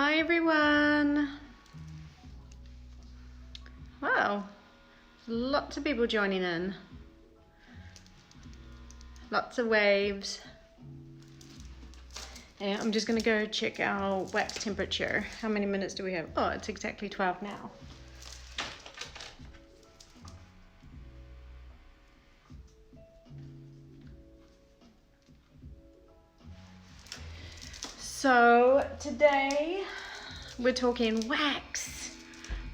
Hi everyone. Wow, lots of people joining in. Lots of waves. Yeah, I'm just gonna go check our wax temperature. How many minutes do we have? Oh, it's exactly 12 now. So today we're talking wax.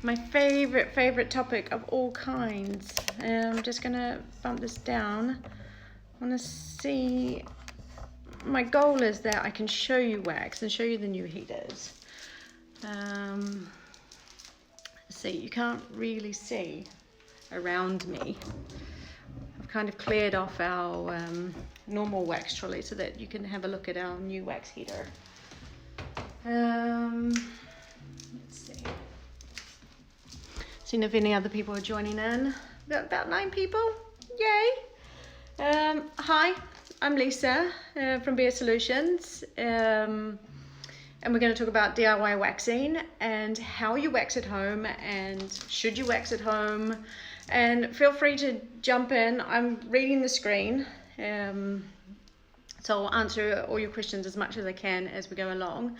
My favorite topic of all kinds. I'm just gonna bump this down. I want to see. My goal is that I can show you wax and show you the new heaters. See, you can't really see around me. I've kind of cleared off our normal wax trolley so that you can have a look at our new wax heater. Let's see. Seeing if any other people are joining in. About 9 people. Yay! Hi, I'm Lisa from Beer Solutions, and we're going to talk about DIY waxing and how you wax at home and should you wax at home. And feel free to jump in. I'm reading the screen, so I'll answer all your questions as much as I can as we go along.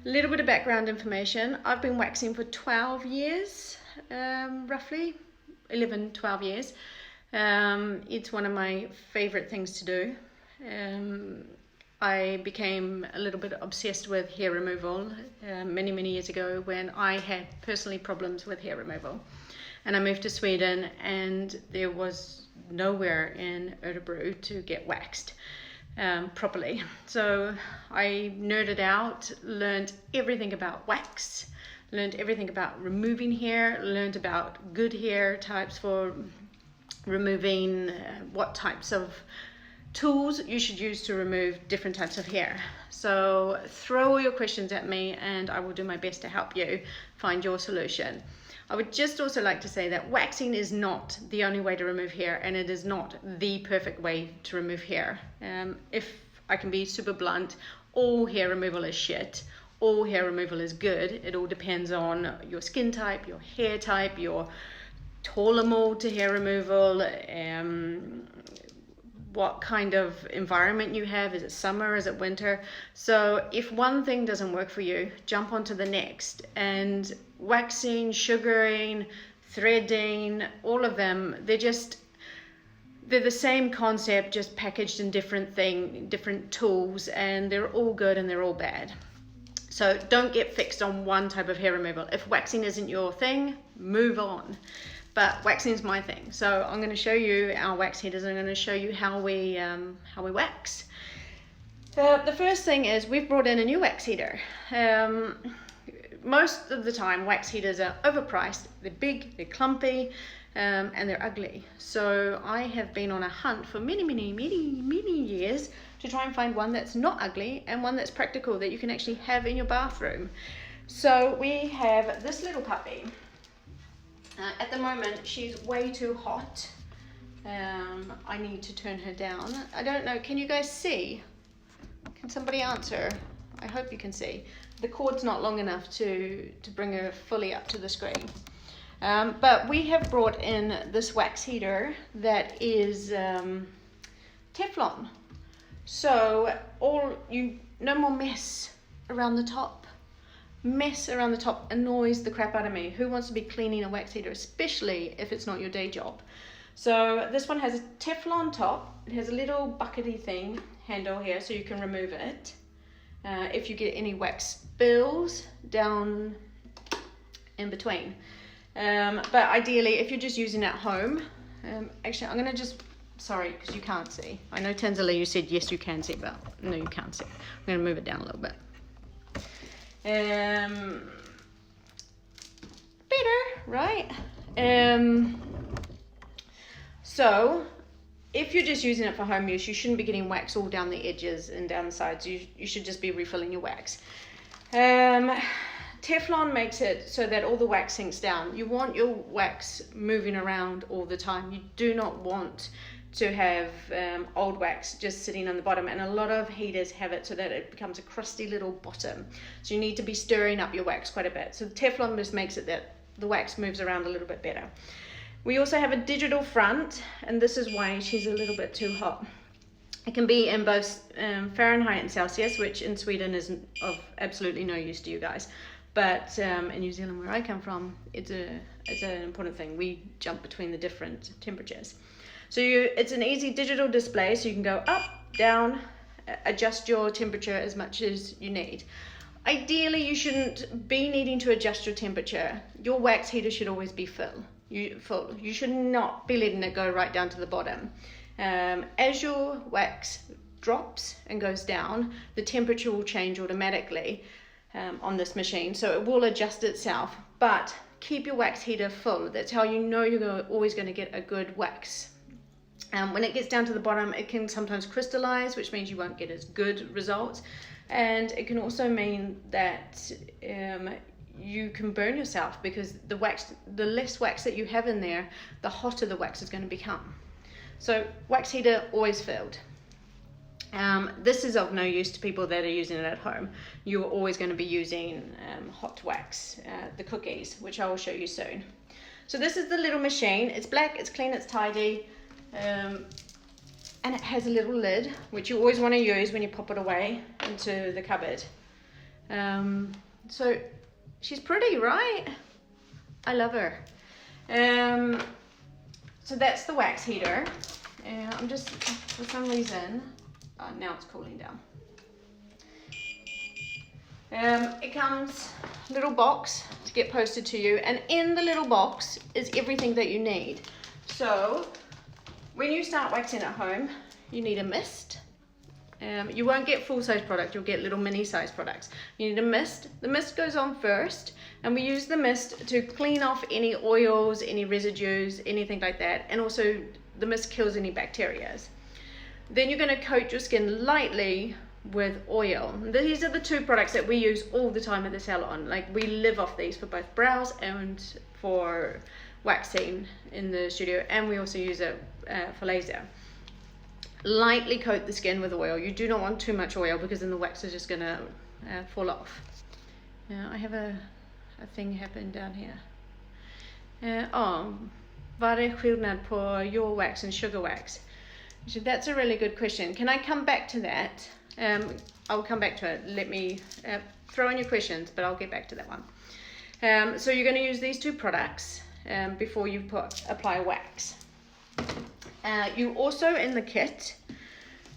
A little bit of background information. I've been waxing for 12 years, roughly 11, 12 years. It's one of my favorite things to do. I became a little bit obsessed with hair removal many years ago when I had personally problems with hair removal. And I moved to Sweden and there was nowhere in Örebro to get waxed properly. So I nerded out, learned everything about wax, learned everything about removing hair, learned about good hair types for removing, what types of tools you should use to remove different types of hair. So throw all your questions at me and I will do my best to help you find your solution. I would just also like to say that waxing is not the only way to remove hair, and it is not the perfect way to remove hair. If I can be super blunt, all hair removal is shit. All hair removal is good. It all depends on your skin type, your hair type, your tolerable to hair removal, what kind of environment you have. Is it summer? Is it winter? So if one thing doesn't work for you, jump onto the next. And waxing, sugaring, threading, all of them, they're the same concept, just packaged in different tools, and they're all good and they're all bad. So don't get fixed on one type of hair removal. If waxing isn't your thing, move on. But waxing is my thing. So I'm going to show you our wax heaters. I'm going to show you how we wax. The first thing is we've brought in a new wax heater. Most of the time wax heaters are overpriced. They're big, they're clumpy, and they're ugly. So I have been on a hunt for many years to try and find one that's not ugly and one that's practical that you can actually have in your bathroom. So we have this little puppy. At the moment, she's way too hot. I need to turn her down. I don't know, can you guys see? Can somebody answer? I hope you can see. The cord's not long enough to bring her fully up to the screen. But we have brought in this wax heater that is Teflon. So no more mess around the top. Mess around the top annoys the crap out of me. Who wants to be cleaning a wax heater, especially if it's not your day job? So this one has a Teflon top. It has a little buckety thing handle here so you can remove it if you get any wax spills down in between. But ideally, if you're just using it at home, actually I'm gonna just, sorry, because you can't see. I know Tanzala, you said yes you can see, but no you can't see. I'm gonna move it down a little bit. Better, right? So if you're just using it for home use, you shouldn't be getting wax all down the edges and down the sides. You should just be refilling your wax. Teflon makes it so that all the wax sinks down. You want your wax moving around all the time. You do not want to have old wax just sitting on the bottom, and a lot of heaters have it so that it becomes a crusty little bottom. So you need to be stirring up your wax quite a bit. So the Teflon just makes it that the wax moves around a little bit better. We also have a digital front, and this is why she's a little bit too hot. It can be in both Fahrenheit and Celsius, which in Sweden is of absolutely no use to you guys. But in New Zealand, where I come from, it's an important thing. We jump between the different temperatures. So it's an easy digital display, so you can go up, down, adjust your temperature as much as you need. Ideally, you shouldn't be needing to adjust your temperature. Your wax heater should always be full. You should not be letting it go right down to the bottom. As your wax drops and goes down, the temperature will change automatically on this machine, so it will adjust itself. But keep your wax heater full. That's how you know you're always going to get a good wax. When it gets down to the bottom, it can sometimes crystallize, which means you won't get as good results, and it can also mean that you can burn yourself, because the less wax that you have in there, the hotter the wax is going to become. So wax heater always filled. This is of no use to people that are using it at home. You're always going to be using hot wax, the cookies, which I will show you soon. So this is the little machine. It's black, it's clean, it's tidy, and it has a little lid, which you always want to use when you pop it away into the cupboard. So she's pretty, right? I love her. So that's the wax heater. I'm just, for some reason, now it's cooling down. It comes little box to get posted to you, and in the little box is everything that you need. So when you start waxing at home, you need a mist. You won't get full-size product, you'll get little mini-size products. You need a mist. The mist goes on first, and we use the mist to clean off any oils, any residues, anything like that, and also the mist kills any bacteria. Then you're going to coat your skin lightly with oil. These are the two products that we use all the time at the salon. Like, we live off these for both brows and for waxing in the studio, and we also use it for laser. Lightly coat the skin with oil. You do not want too much oil, because then the wax is just going to fall off. Now I have a thing happen down here. Vad är skillnad på your wax and sugar wax? So that's a really good question. Can I come back to that? I'll come back to it. Let me throw in your questions, but I'll get back to that one. So you're going to use these two products before you apply wax. You also, in the kit,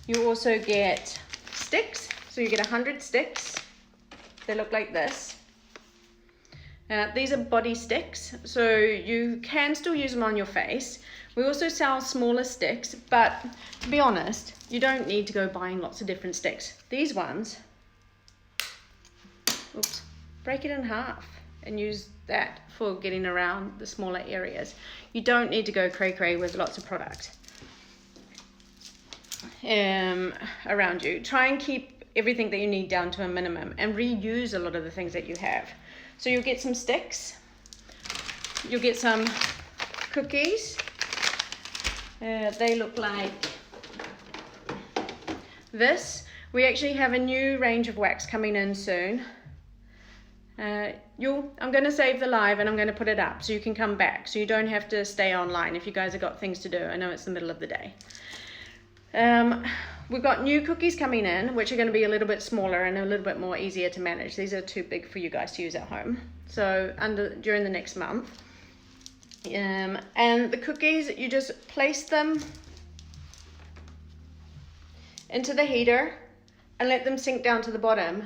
you also get sticks. So you get 100 sticks. They look like this. These are body sticks, so you can still use them on your face. We also sell smaller sticks, but to be honest, you don't need to go buying lots of different sticks. These ones, break it in half and use that for getting around the smaller areas. You don't need to go cray-cray with lots of product around you. Try and keep everything that you need down to a minimum, and reuse a lot of the things that you have. So you'll get some sticks, you'll get some cookies. They look like this. We actually have a new range of wax coming in soon. I'm going to save the live and I'm going to put it up so you can come back, so you don't have to stay online if you guys have got things to do. I know it's the middle of the day. We've got new cookies coming in, which are going to be a little bit smaller and a little bit more easier to manage. These are too big for you guys to use at home. So during the next month. And the cookies, you just place them into the heater and let them sink down to the bottom.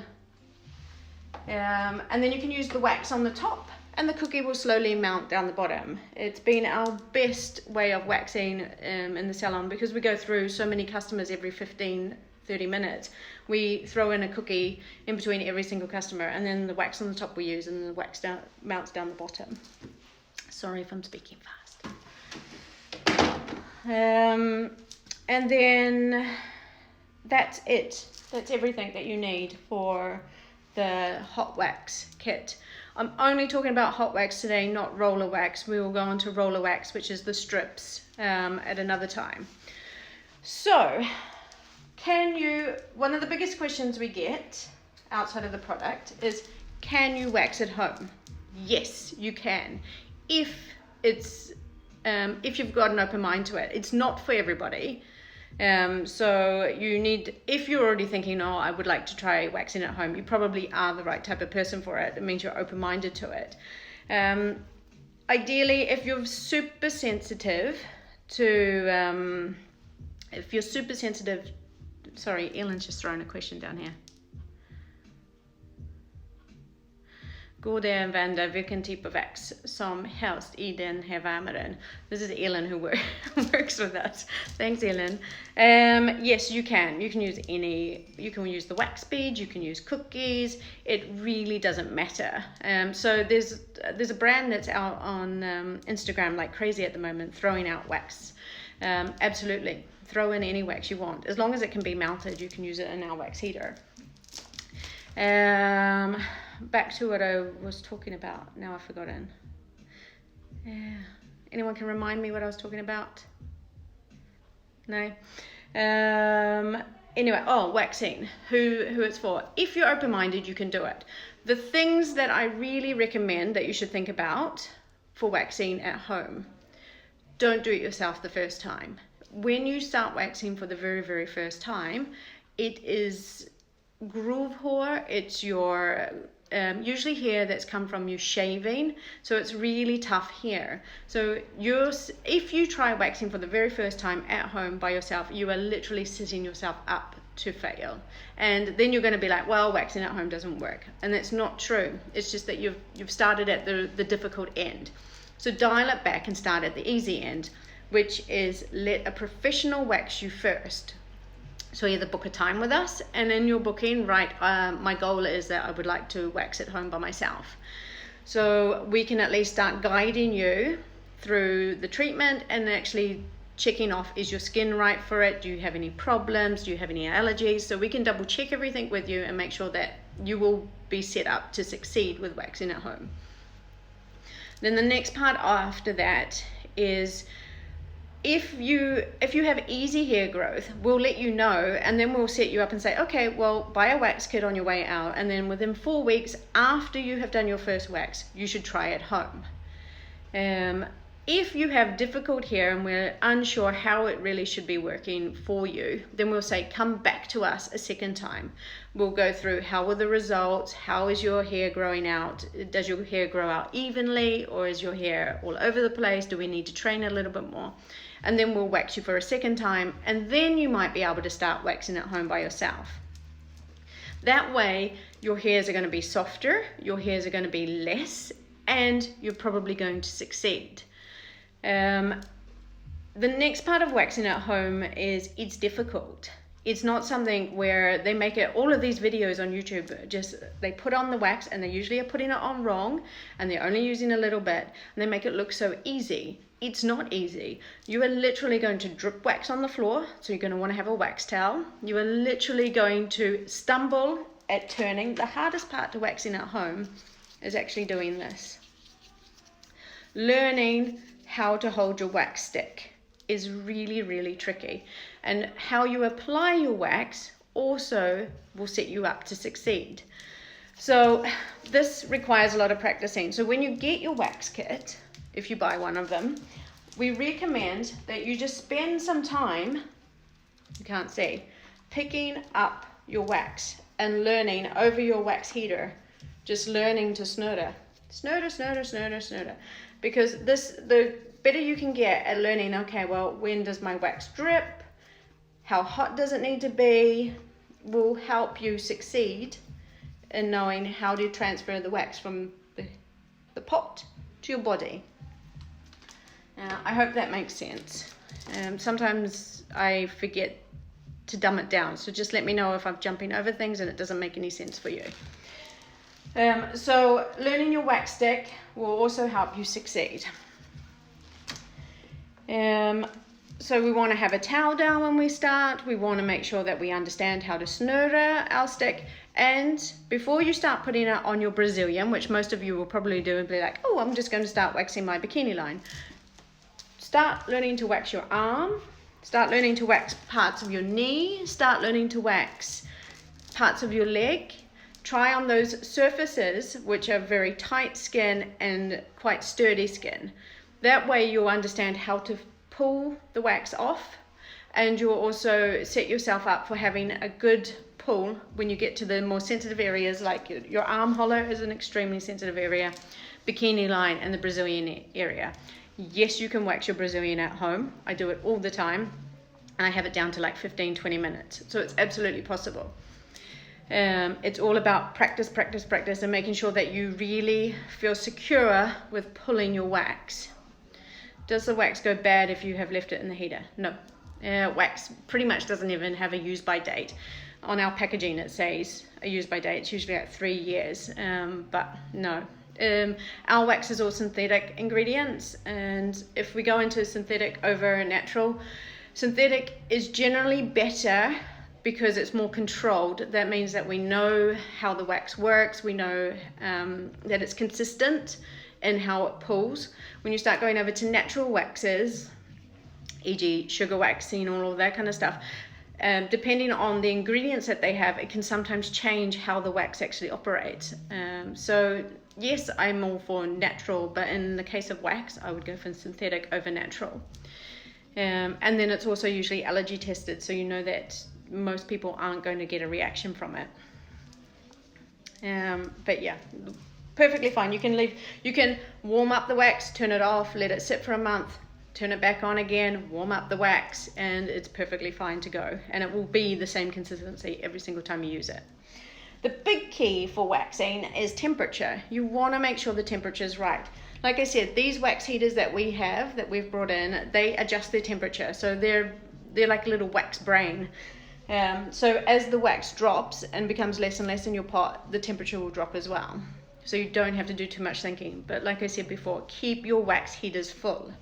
And then you can use the wax on the top, and the cookie will slowly mount down the bottom. It's been our best way of waxing in the salon, because we go through so many customers every 15-30 minutes. We throw in a cookie in between every single customer, and then the wax on the top we use, and the wax mounts down the bottom. Sorry if I'm speaking fast. And then that's it. That's everything that you need for the hot wax kit. I'm only talking about hot wax today, not roller wax. We will go on to roller wax, which is the strips, at another time. So, one of the biggest questions we get outside of the product is, can you wax at home? Yes, you can. If you've got an open mind to it. It's not for everybody. So if you're already thinking, oh, I would like to try waxing at home, you probably are the right type of person for it. It means you're open-minded to it. Ideally, if you're super sensitive sorry, Ellen's just thrown a question down here. Går det att använda vilken typ av wax som helst i den här värmaren? This is Ellen who works with us. Thanks, Ellen. Yes, you can. You can use the wax beads, you can use cookies. It really doesn't matter. So there's a brand that's out on Instagram like crazy at the moment, throwing out wax. Absolutely. Throw in any wax you want. As long as it can be melted, you can use it in our wax heater. Back to what I was talking about. Now I've forgotten. Anyone can remind me what I was talking about? No? Anyway, waxing. Who it's for. If you're open-minded, you can do it. The things that I really recommend that you should think about for waxing at home. Don't do it yourself the first time. When you start waxing for the very, very first time, it is grovhår. It's your usually hair that's come from you shaving, so it's really tough hair. So if you try waxing for the very first time at home by yourself, you are literally setting yourself up to fail, and then you're going to be like, well, waxing at home doesn't work, and that's not true. It's just that you've started at the difficult end. So dial it back and start at the easy end, which is let a professional wax you first. So either book a time with us, and in your booking, write, my goal is that I would like to wax at home by myself. So we can at least start guiding you through the treatment and actually checking off, is your skin right for it? Do you have any problems? Do you have any allergies? So we can double check everything with you and make sure that you will be set up to succeed with waxing at home. Then the next part after that is, if you have easy hair growth, we'll let you know, and then we'll set you up and say, okay, well, buy a wax kit on your way out, and then within 4 weeks after you have done your first wax, you should try at home. If you have difficult hair and we're unsure how it really should be working for you, then we'll say, come back to us a second time. We'll go through, how are the results? How is your hair growing out? Does your hair grow out evenly, or is your hair all over the place? Do we need to train a little bit more? And then we'll wax you for a second time, and then you might be able to start waxing at home by yourself. That way, your hairs are going to be softer, your hairs are going to be less, and you're probably going to succeed. The next part of waxing at home is, it's difficult. It's not something where they make it, all of these videos on YouTube, they put on the wax, and they usually are putting it on wrong, and they're only using a little bit, and they make it look so easy. It's not easy. You are literally going to drip wax on the floor, so you're going to want to have a wax towel. You are literally going to stumble at turning. The hardest part to waxing at home is actually doing this. Learning how to hold your wax stick is really, really tricky. And how you apply your wax also will set you up to succeed. So this requires a lot of practicing. So when you get your wax kit, if you buy one of them, we recommend that you just spend some time, you can't see, picking up your wax and learning over your wax heater, just learning to snurra. Snurra, snurra, snurra, snurra. Because the better you can get at learning, okay, well, when does my wax drip? How hot does it need to be? Will help you succeed in knowing how to transfer the wax from the pot to your body. I hope that makes sense. Sometimes I forget to dumb it down, so just let me know if I'm jumping over things and it doesn't make any sense for you. So learning your wax stick will also help you succeed. So we want to have a towel down when we start. We want to make sure that we understand how to snurra our stick, And before you start putting it on your Brazilian, which most of you will probably do and be like, oh, I'm just going to start waxing my bikini line. Start learning to wax your arm. Start learning to wax parts of your knee. Start learning to wax parts of your leg. Try on those surfaces which are very tight skin and quite sturdy skin. That way you'll understand how to pull the wax off, and you'll also set yourself up for having a good pull when you get to the more sensitive areas, like your arm hollow is an extremely sensitive area, bikini line, and the Brazilian area. Yes, you can wax your Brazilian at home. I do it all the time, and I have it down to like 15-20 minutes, so it's absolutely possible. It's all about practice, and making sure that you really feel secure with pulling your wax. Does the wax go bad if you have left it in the heater? No. Wax pretty much doesn't even have a use by date. On our packaging it says a use by date. It's usually like 3 years, but no. Our wax is all synthetic ingredients, and if we go into synthetic over natural, synthetic is generally better because it's more controlled. That means that we know how the wax works, we know that it's consistent in how it pulls. When you start going over to natural waxes, e.g. sugar waxing, all of that kind of stuff, depending on the ingredients that they have, it can sometimes change how the wax actually operates. So yes, I'm all for natural, but in the case of wax, I would go for synthetic over natural. And then it's also usually allergy tested, so you know that most people aren't going to get a reaction from it. But yeah, perfectly fine. You can warm up the wax, turn it off, let it sit for a month, turn it back on again, warm up the wax, and it's perfectly fine to go. And it will be the same consistency every single time you use it. The big key for waxing is temperature. You want to make sure the temperature is right. Like I said, these wax heaters that we've brought in, they adjust their temperature. So they're like a little wax brain. So as the wax drops and becomes less and less in your pot, the temperature will drop as well. So you don't have to do too much thinking. But like I said before, keep your wax heaters full.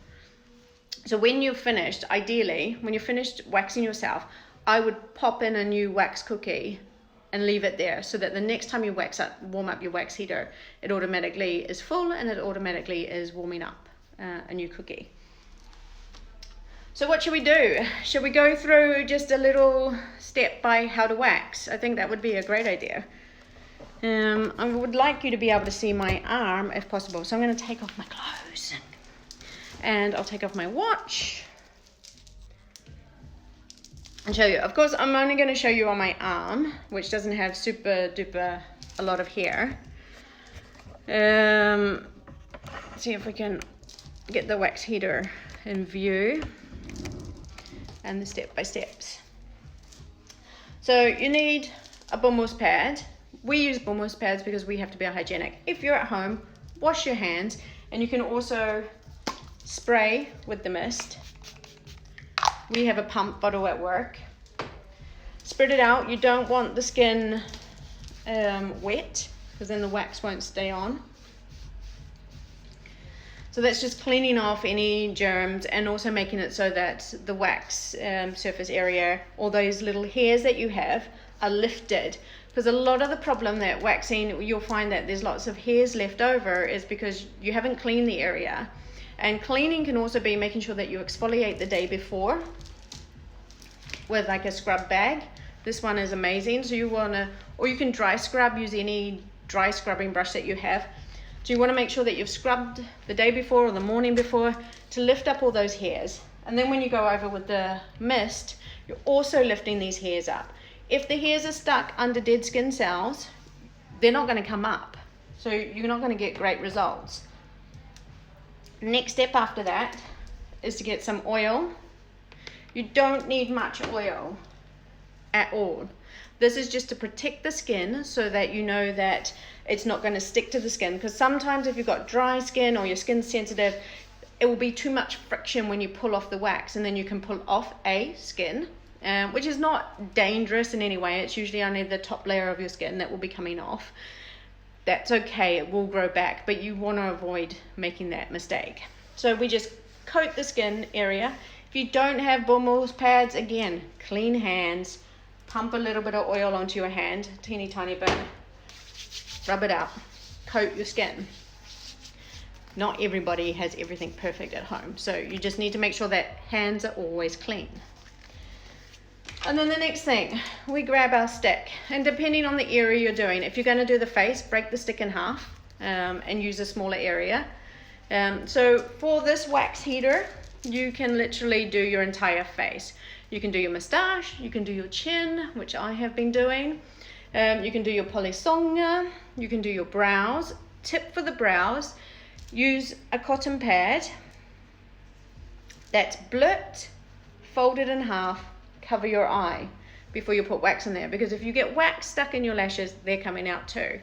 So when you're finished, ideally, when you're finished waxing yourself, I would pop in a new wax cookie and leave it there, so that the next time you warm up your wax heater, it automatically is full and it automatically is warming up a new cookie. So what should we do? Should we go through just a little step by how to wax? I think that would be a great idea. I would like you to be able to see my arm if possible. So I'm going to take off my clothes and I'll take off my watch and show you. Of course, I'm only going to show you on my arm, which doesn't have super duper a lot of hair. See if we can get the wax heater in view and the step-by-steps. So you need a Boomers pad. We use Boomers pads because we have to be hygienic. If you're at home, wash your hands, and you can also spray with the mist. We have a pump bottle at work. Spread it out. You don't want the skin wet, because then the wax won't stay on. So that's just cleaning off any germs and also making it so that the wax surface area, all those little hairs that you have, are lifted. Because a lot of the problem that waxing, you'll find that there's lots of hairs left over is because you haven't cleaned the area. And cleaning can also be making sure that you exfoliate the day before with like a scrub bag. This one is amazing. So you want to, or you can dry scrub, use any dry scrubbing brush that you have. So you want to make sure that you've scrubbed the day before or the morning before to lift up all those hairs. And then when you go over with the mist, you're also lifting these hairs up. If the hairs are stuck under dead skin cells, they're not going to come up. So you're not going to get great results. Next step after that is to get some oil. You don't need much oil at all. This is just to protect the skin so that you know that it's not going to stick to the skin, because sometimes if you've got dry skin or your skin's sensitive, it will be too much friction when you pull off the wax, and then you can pull off skin, which is not dangerous in any way. It's usually only the top layer of your skin that will be coming off. That's okay, it will grow back, but you want to avoid making that mistake. So we just coat the skin area. If you don't have Boomers pads, again, clean hands, pump a little bit of oil onto your hand, teeny tiny bit, rub it out, coat your skin. Not everybody has everything perfect at home, so you just need to make sure that hands are always clean. And then the next thing, we grab our stick, and depending on the area you're doing, if you're going to do the face, break the stick in half and use a smaller area. So for this wax heater, you can literally do your entire face. You can do your moustache, you can do your chin, which I have been doing. You can do your polysonga, you can do your brows. Tip for the brows, use a cotton pad that's blipped, folded in half, cover your eye before you put wax in there, because if you get wax stuck in your lashes, they're coming out too.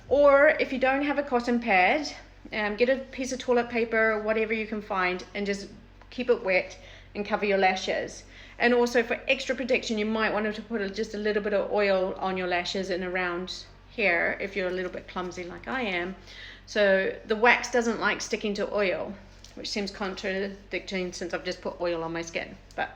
Or if you don't have a cotton pad, get a piece of toilet paper, whatever you can find, and just keep it wet and cover your lashes. And also for extra protection, you might want to put just a little bit of oil on your lashes and around here if you're a little bit clumsy like I am. So the wax doesn't like sticking to oil, which seems contradicting since I've just put oil on my skin. But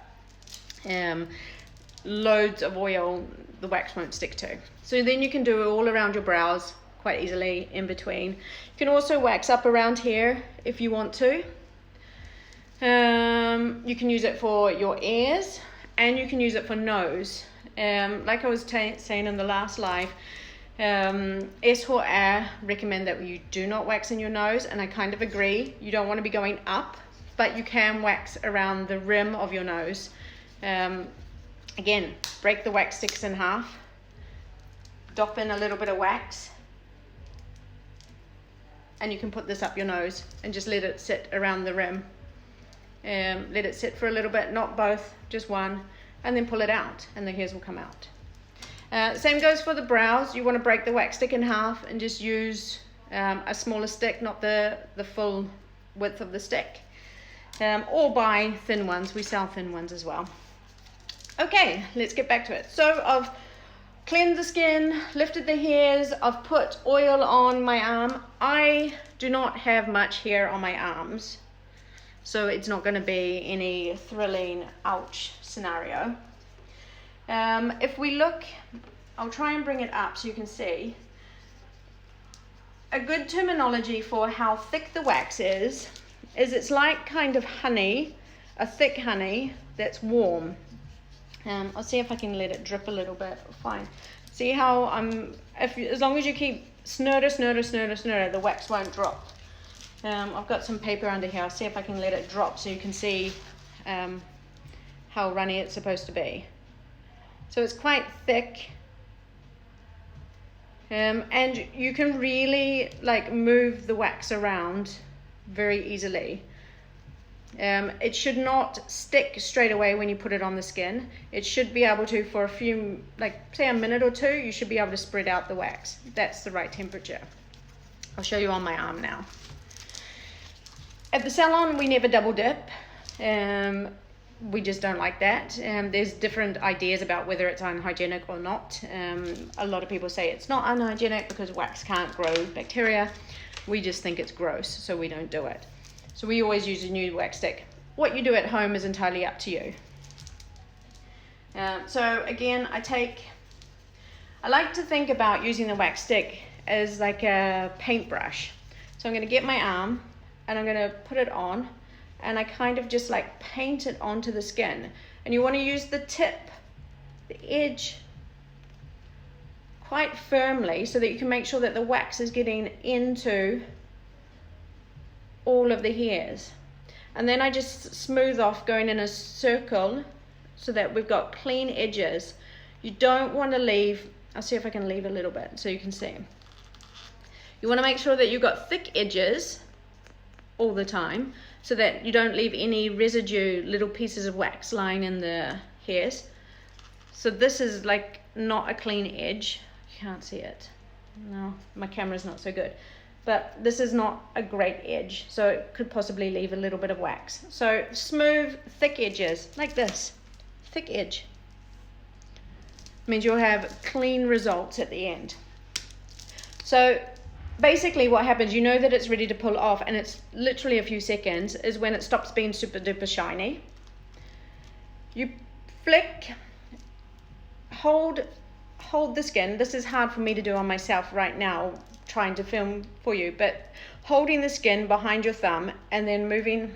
loads of oil the wax won't stick to. So then you can do it all around your brows quite easily in between. You can also wax up around here if you want to. You can use it for your ears and you can use it for nose. Like I was saying in the last live, S4R recommend that you do not wax in your nose, and I kind of agree. You don't want to be going up, but you can wax around the rim of your nose. Again, break the wax sticks in half, dop in a little bit of wax, and you can put this up your nose and just let it sit around the rim. Let it sit for a little bit, not both, just one, and then pull it out and the hairs will come out. Same goes for the brows. You want to break the wax stick in half and just use a smaller stick, not the full width of the stick, or buy thin ones. We sell thin ones as well. Okay, let's get back to it. So I've cleansed the skin, lifted the hairs, I've put oil on my arm. I do not have much hair on my arms, so it's not going to be any thrilling ouch scenario. If we look, I'll try and bring it up so you can see. A good terminology for how thick the wax is it's like kind of honey, a thick honey that's warm. I'll see if I can let it drip a little bit. Fine. See how as long as you keep snurder, the wax won't drop. I've got some paper under here. I'll see if I can let it drop so you can see how runny it's supposed to be. So it's quite thick, and you can really like move the wax around very easily. It should not stick straight away when you put it on the skin. It should be able to, for a few, like say a minute or two, you should be able to spread out the wax. That's the right temperature. I'll show you on my arm now. At the salon, we never double dip. We just don't like that. There's different ideas about whether it's unhygienic or not. A lot of people say it's not unhygienic because wax can't grow bacteria. We just think it's gross, so we don't do it. So we always use a new wax stick. What you do at home is entirely up to you. So again, I like to think about using the wax stick as like a paintbrush. So I'm going to get my arm and I'm going to put it on, and I kind of just like paint it onto the skin. And you want to use the tip, the edge, quite firmly so that you can make sure that the wax is getting into all of the hairs. And then I just smooth off, going in a circle so that we've got clean edges. You don't want to leave, I'll see if I can leave a little bit so you can see. You want to make sure that you've got thick edges all the time so that you don't leave any residue, little pieces of wax lying in the hairs. So this is like not a clean edge. You can't see it. No, my camera's not so good. But this is not a great edge, so it could possibly leave a little bit of wax. So smooth, thick edges, like this. Thick edge means you'll have clean results at the end. So basically what happens, you know that it's ready to pull off, and it's literally a few seconds, is when it stops being super duper shiny. You flick hold the skin. This is hard for me to do on myself right now, trying to film for you, but holding the skin behind your thumb and then moving, you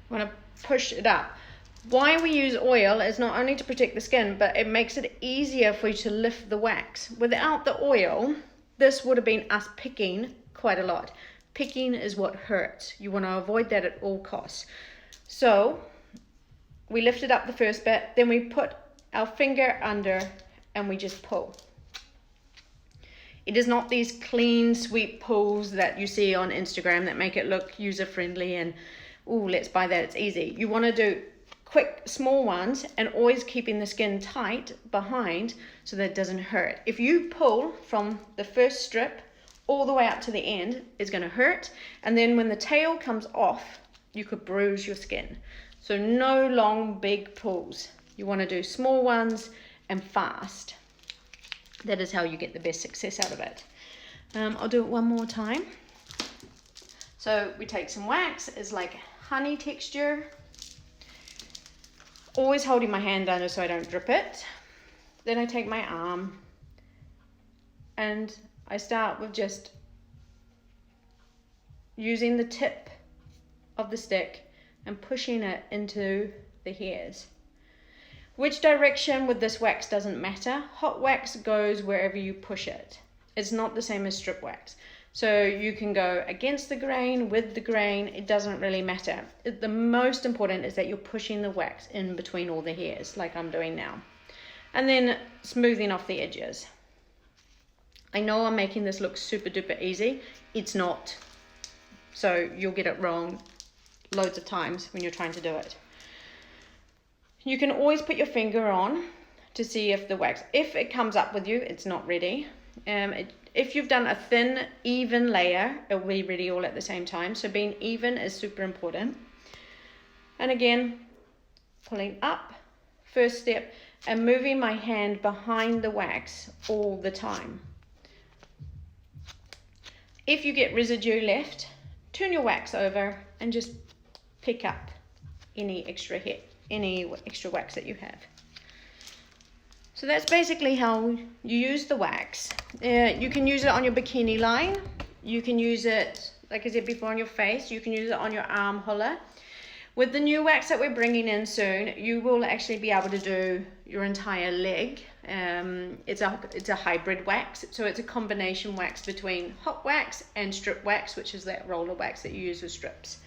want to push it up. Why we use oil is not only to protect the skin, but it makes it easier for you to lift the wax. Without the oil, this would have been us picking quite a lot. Picking is what hurts. You want to avoid that at all costs. So we lifted up the first bit, then we put our finger under and we just pull. It is not these clean sweep pulls that you see on Instagram that make it look user friendly and ooh, let's buy that, it's easy. You want to do quick small ones and always keeping the skin tight behind so that it doesn't hurt. If you pull from the first strip all the way up to the end, it's going to hurt, and then when the tail comes off you could bruise your skin. So no long big pulls. You want to do small ones and fast. That is how you get the best success out of it. I'll do it one more time. So we take some wax, it's like honey texture. Always holding my hand under so I don't drip it. Then I take my arm and I start with just using the tip of the stick and pushing it into the hairs. Which direction with this wax doesn't matter. Hot wax goes wherever you push it. It's not the same as strip wax. So you can go against the grain, with the grain, it doesn't really matter. The most important is that you're pushing the wax in between all the hairs, like I'm doing now. And then smoothing off the edges. I know I'm making this look super duper easy. It's not. So you'll get it wrong loads of times when you're trying to do it. You can always put your finger on to see if the wax, if it comes up with you, it's not ready. If you've done a thin, even layer, it will be ready all at the same time. So being even is super important. And again, pulling up, first step, and moving my hand behind the wax all the time. If you get residue left, turn your wax over and just pick up any extra wax that you have. So that's basically how you use the wax. You can use it on your bikini line. You can use it, like I said before, on your face. You can use it on your armhole. With the new wax that we're bringing in soon, you will actually be able to do your entire leg. It's a hybrid wax, so it's a combination wax between hot wax and strip wax, which is that roller wax that you use with strips.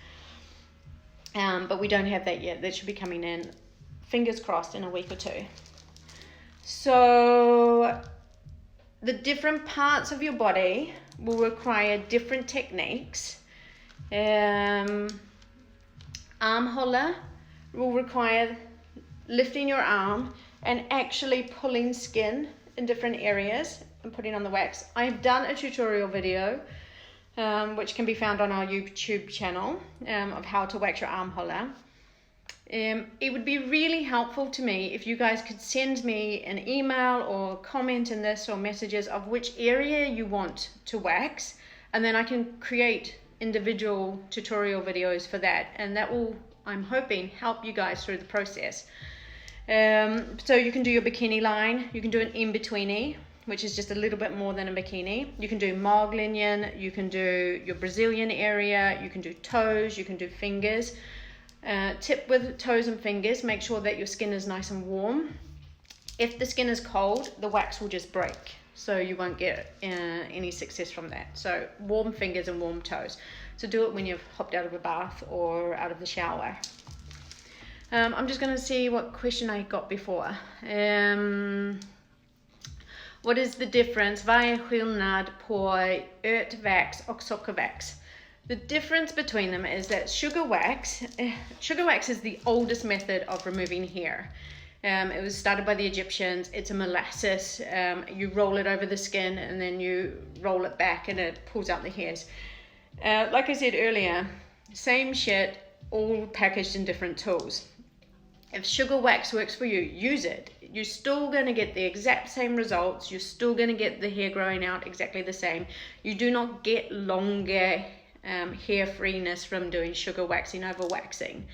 But we don't have that yet. That should be coming in, fingers crossed, in a week or two. So the different parts of your body will require different techniques. Armhole will require lifting your arm and actually pulling skin in different areas and putting on the wax. I've done a tutorial video which can be found on our YouTube channel of how to wax your armhole. It would be really helpful to me if you guys could send me an email or comment in this or messages of which area you want to wax, and then I can create individual tutorial videos for that, and that will, I'm hoping, help you guys through the process. So you can do your bikini line, you can do an in-betweenie, which is just a little bit more than a bikini. You can do maaglinjen, you can do your Brazilian area, you can do toes, you can do fingers. Tip with toes and fingers, make sure that your skin is nice and warm. If the skin is cold, the wax will just break, so you won't get any success from that. So warm fingers and warm toes. So do it when you've hopped out of a bath or out of the shower. I'm just going to see what question I got before. What is the difference? Vad är skillnad på örtvax och sockervax? The difference between them is that sugar wax is the oldest method of removing hair. It was started by the Egyptians. It's a molasses. You roll it over the skin and then you roll it back and it pulls out the hairs. Like I said earlier, same shit, all packaged in different tools. If sugar wax works for you, use it. You're still going to get the exact same results. You're still going to get the hair growing out exactly the same. You do not get longer hair freeness from doing sugar waxing over waxing.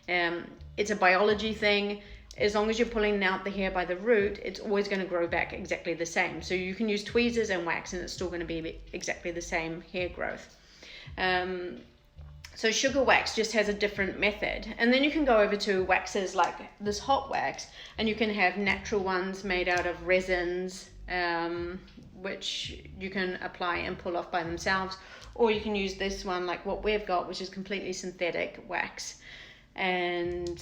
It's a biology thing. as long as you're pulling out the hair by the root, it's always going to grow back exactly the same. So you can use tweezers and wax and it's still going to be exactly the same hair growth. So sugar wax just has a different method. And then you can go over to waxes like this hot wax, and you can have natural ones made out of resins, which you can apply and pull off by themselves. Or you can use this one like what we've got, which is completely synthetic wax. And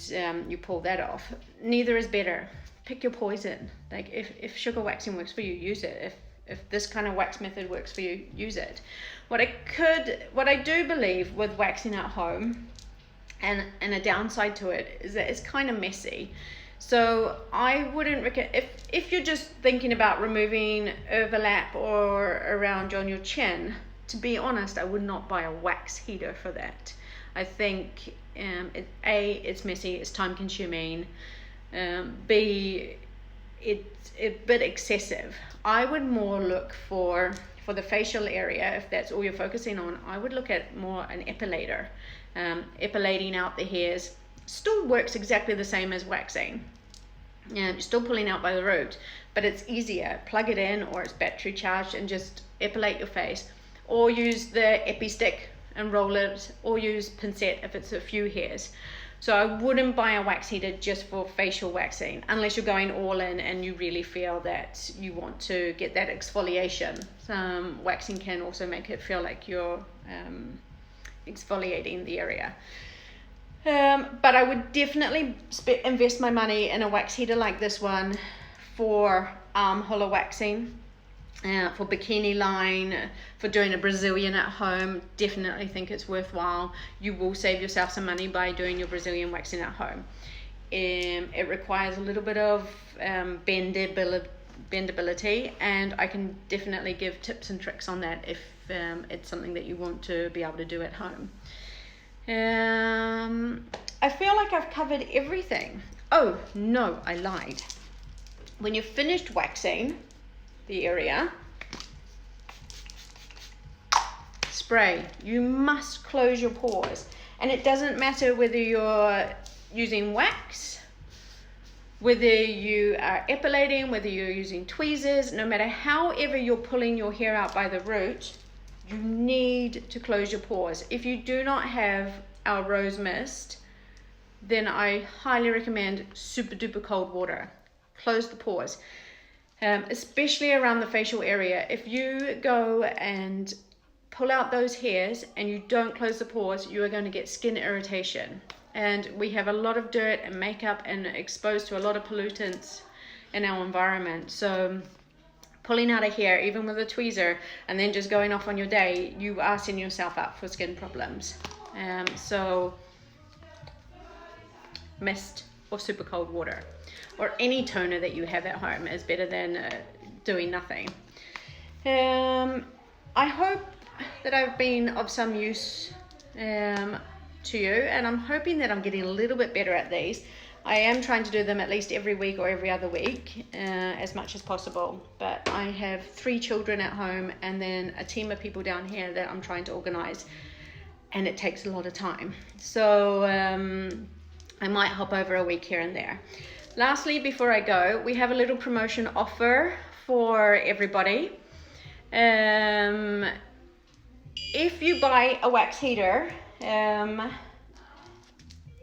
you pull that off. Neither is better. Pick your poison. Like if sugar waxing works for you, use it. If this kind of wax method works for you, use it. What I do believe with waxing at home, and a downside to it, is that it's kind of messy. So I wouldn't recommend, if you're just thinking about removing overlap or around on your chin, to be honest, I would not buy a wax heater for that. I think it's messy, it's time consuming, B, it's a bit excessive. I would more look for the facial area, if that's all you're focusing on. I would look at more an epilator. Epilating out the hairs still works exactly the same as waxing. You're still pulling out by the root, but it's easier. Plug it in, or it's battery charged, and just epilate your face, or use the epi stick and roll it, or use pincette if it's a few hairs. So I wouldn't buy a wax heater just for facial waxing, unless you're going all in and you really feel that you want to get that exfoliation. Waxing can also make it feel like you're exfoliating the area. But I would definitely invest my money in a wax heater like this one for armhole waxing. For bikini line, for doing a Brazilian at home, definitely think it's worthwhile. You will save yourself some money by doing your Brazilian waxing at home. It requires a little bit of bendability, and I can definitely give tips and tricks on that if it's something that you want to be able to do at home. I feel like I've covered everything. Oh no, I lied. When you've finished waxing the area, spray. You must close your pores, and it doesn't matter whether you're using wax, whether you are epilating, whether you're using tweezers. No matter however you're pulling your hair out by the root, you need to close your pores. If you do not have our rose mist, then I highly recommend super duper cold water. Close the pores. Especially around the facial area. If you go and pull out those hairs and you don't close the pores, you are going to get skin irritation. And we have a lot of dirt and makeup and exposed to a lot of pollutants in our environment. So pulling out a hair, even with a tweezer, and then just going off on your day, you are setting yourself up for skin problems. So mist or super cold water, or any toner that you have at home, is better than doing nothing. I hope that I've been of some use to you, and I'm hoping that I'm getting a little bit better at these. I am trying to do them at least every week or every other week, as much as possible. But I have 3 children at home, and then a team of people down here that I'm trying to organize, and it takes a lot of time. So I might hop over a week here and there. Lastly, before I go, we have a little promotion offer for everybody. If you buy a wax heater,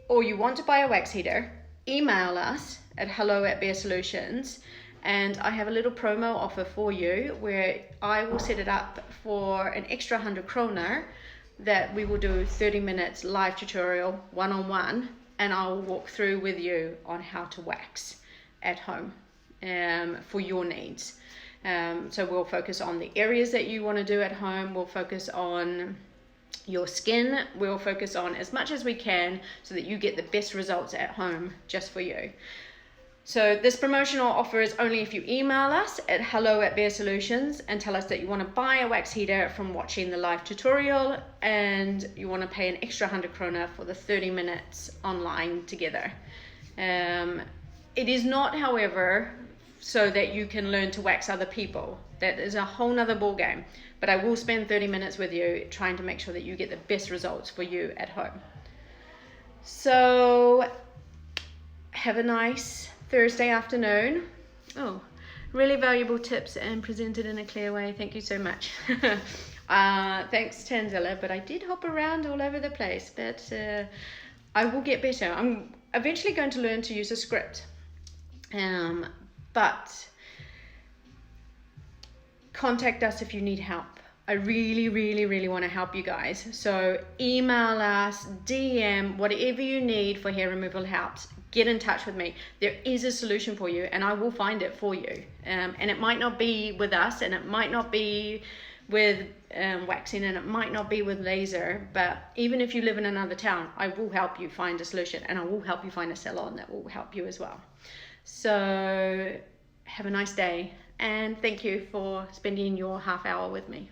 or you want to buy a wax heater, email us at hello@bearsolutions, and I have a little promo offer for you where I will set it up for an extra 100 kroner that we will do 30 minutes live tutorial one-on-one, and I'll walk through with you on how to wax at home for your needs. So we'll focus on the areas that you want to do at home. We'll focus on your skin. We'll focus on as much as we can so that you get the best results at home just for you. So this promotional offer is only if you email us at hello@bearsolutions and tell us that you want to buy a wax heater from watching the live tutorial, and you want to pay an extra 100 krona for the 30 minutes online together. It is not, however, so that you can learn to wax other people. That is a whole nother ball game. But I will spend 30 minutes with you trying to make sure that you get the best results for you at home. So have a nice Thursday afternoon. Oh, really valuable tips and presented in a clear way. Thank you so much. Thanks, Tanzilla, but I did hop around all over the place, but I will get better. I'm eventually going to learn to use a script, but contact us if you need help. I really, really, really want to help you guys. So email us, DM, whatever you need for hair removal helps. Get in touch with me. There is a solution for you, and I will find it for you. And it might not be with us, and it might not be with waxing, and it might not be with laser, but even if you live in another town, I will help you find a solution, and I will help you find a salon that will help you as well. So have a nice day, and thank you for spending your half hour with me.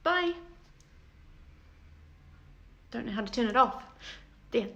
Bye. Don't know how to turn it off. There.